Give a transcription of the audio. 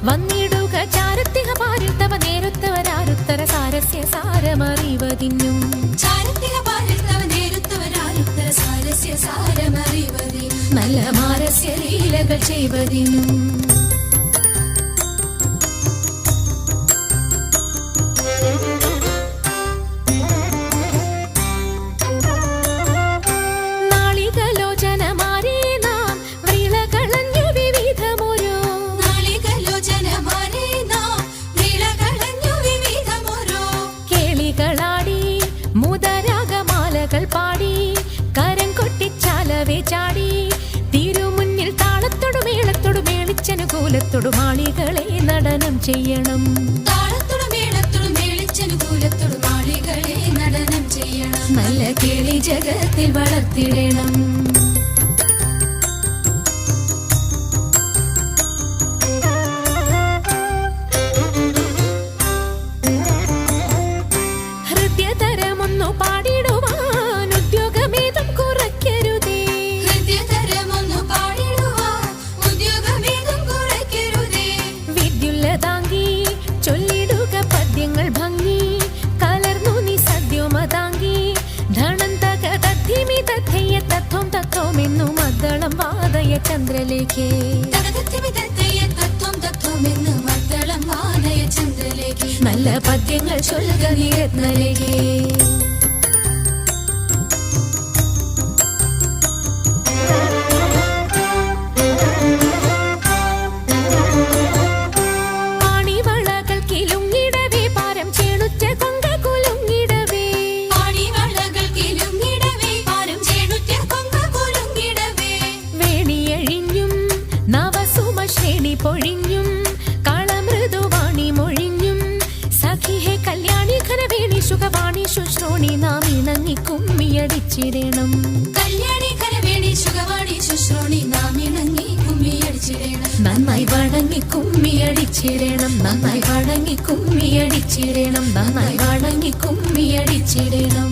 വന്നിടുക ചാരത്തിക പാരിൽ തവ നേരുത്തവരാരുത്തര സാരസ്യ സാരമറിവതിന്നും നല്ല മാരസ്യ ലീലകൾ ചെയ്വതിനും പാടി കരം കൊട്ടിച്ചാലവേ ചാടി തിരുമുന്നിൽ താളത്തോടു മേളത്തോടു മേളിച്ചനുകൂലത്തോടു മാളികളെ നടനം ചെയ്യണം നല്ല കേളി ജഗത്തിൽ വളർത്തിടണം ഹൃദയതരമൊന്നു പാടിടുവാൻ ചന്ദ്രലേഖേ നല്ല പദ്യങ്ങൾ ചൊല്ലുക നീ രത്നലേഖേ പൊഴിഞ്ഞും കളമൃദുവാണി മൊഴിഞ്ഞും സഖിഹേ കല്യാണി ഖനവേണി സുഖവാണി ശുശ്രോണി നാം ഇണങ്ങി കുമ്മിയടിച്ചിടണം നന്നായി വണങ്ങി കുമ്മിയടിച്ചിടണം നന്നായി വണങ്ങി കുമ്മിയടിച്ചിടണം നന്നായി വണങ്ങി കുമ്മിയടിച്ചിടണം